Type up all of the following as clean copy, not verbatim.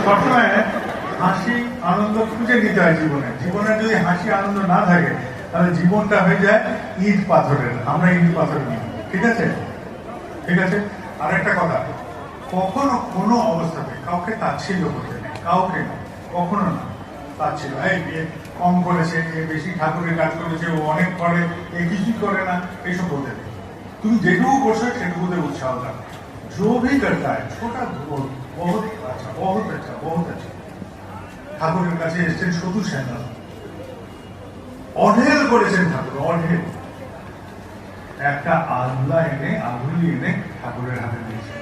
সবসময় হাসি আনন্দ খুঁজে নিতে হয় জীবনে। জীবনে যদি হাসি আনন্দ না থাকে তাহলে জীবনটা হয়ে যায় ইট পাথরের। আমরা ইট পাথর নিই, ঠিক আছে? ঠিক আছে। আর একটা কথা, কখনো কোনো অবস্থাতে কাউকে তাচ্ছিল্য করতে নেই, কাউকে কখনো না তাচ্ছিল্য। এই কম করেছে, এ বেশি ঠাকুরের কাজ করেছে, ও অনেক করে, এ কিছুই করে না, এইসব বলতে নেই। তুমি যেটুকু করছো সেটুকুতে উৎসাহ দাও। जो भी करता है छोटा बहुत अच्छा, बहुत अच्छा, बहुत अच्छा। ঠাকুরের কাছে এসেছেন শুধু সেনা, অঢেল করেছেন ঠাকুর, অঢেল। একটা আল্লাহ এনে আগুলি এনে ঠাকুরের হাতে দিয়েছেন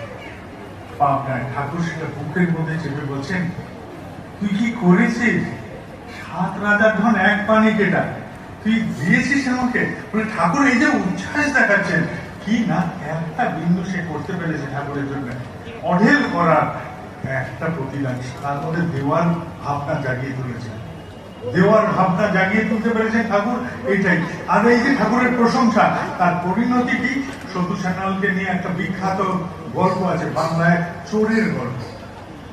পাবনায়। ঠাকুর সেটা বুকের মধ্যে চেপে বলছেন, তুই কি করেছিস? 7 রাজার ধন এক পানি কেটা তুই দিয়েছিস আমাকে। মানে ঠাকুর এই যে উচ্ছ্বাস দেখাচ্ছেন, কি না একটা বিন্দু সে করতে পেরেছে ঠাকুরের জন্য, অঢেল করার একটা প্রতিদান তার মধ্যে দেওয়ার ভাবনা জাগিয়ে তুলেছে। দেওয়ার ভাবনা জাগিয়ে তুলতে পেরেছেন ঠাকুর, এইটাই। আর এই যে ঠাকুরের প্রশংসা, তার পরিণতি কি? সতু সান্যালকে নিয়ে একটা বিখ্যাত গল্প আছে বাংলায়, চোরের গল্প।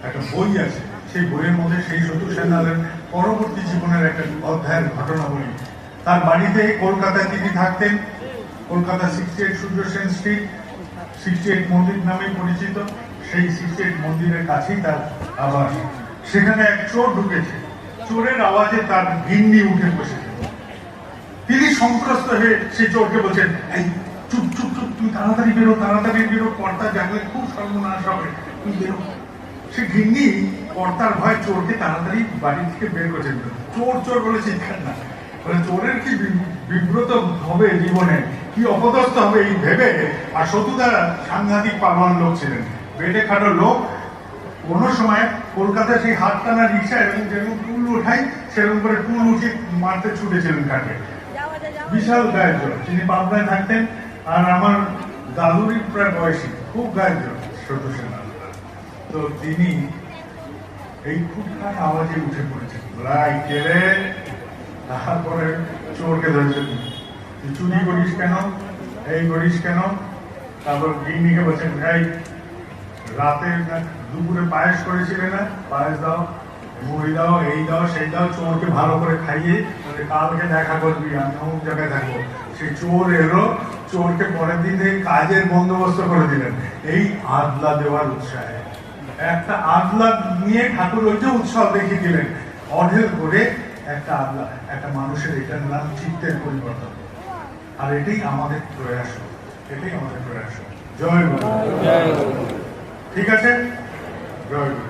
একটা বই আছে, সেই বইয়ের মধ্যে সেই সতু সান্যালের পরবর্তী জীবনের একটা অধ্যায়ের ঘটনা বলি। তার বাড়িতে কলকাতায় তিনি থাকতেন, কলকাতা 68 সূর্য সেন স্ট্রিট, 68 মন্দির নামে পরিচিত। সেই 68 মন্দিরের কাছেই তার আবাস। সেখানে এক চোর ঢুকেছে, চোরের আওয়াজে তার গিন্নি উঠে বসেছে। তিনি সংক্রস্ত হয়ে সেই চোরকে বলছেন, এই চুপ চুপ চুপ, তুমি তাড়াতাড়ি বেরো, তাড়াতাড়ি বেরো, কর্তা জানলে খুব সর্বনাশ হবে, তুমি বেরো। সে গিন্নি কর্তার ভয় চোরকে তাড়াতাড়ি বাড়ি থেকে বের করেছেন। চোর চোর বলে চিৎকার না, চোরের কি বিব্রত হবে জীবনে, কি অপদস্থ হবে এই ভেবে। আর সতুদারা সাংঘাতিক পালোয়ান লোক ছিলেন, বেটে খাটো লোক। কোনো সময় কলকাতায় সেই হাত টানা রিক্সা এবং যেরকম টুল উঠাই সেরকম করে টুল উঠে মারতে ছুটেছিলেন কাঠে। বিশাল গায়ের জোর। তিনি পাবনায় থাকতেন। আর আমার দাদুরই প্রায় বয়সী, খুব গায়ের জোর সতু সেনা। তো তিনি এই খুবখাট আওয়াজে উঠে পড়েছেন, লাই কেড়ে। তারপরে চোরকে ধরেছেন, তুই চুরি করিস কেন, এই করিস কেন? তারপর গিন্নিকে বলছেন, এই রাতে দুপুরে পায়েস করেছিলে না, পায়েস দাও, মুড়ি দাও, এই দাও, সেই দাও। চোরকে ভালো করে খাইয়ে কালকে দেখা করবি, আমি অমুক জায়গায় থাকবো। সেই চোর এলো, চোরকে পরের দিন থেকে কাজের বন্দোবস্ত করে দিলেন এই আদলা দেওয়ার উৎসাহে। একটা আদলা নিয়ে ঠাকুর ওই যে উৎসব দেখিয়ে দিলেন, অঢেল করে একটা আদলা। একটা মানুষের এটার নাম চিত্তের পরিবর্তন। আর এটাই আমাদের প্রয়াস, এটাই আমাদের প্রয়াস। জয় গুরু। ঠিক আছে, জয় গুরু।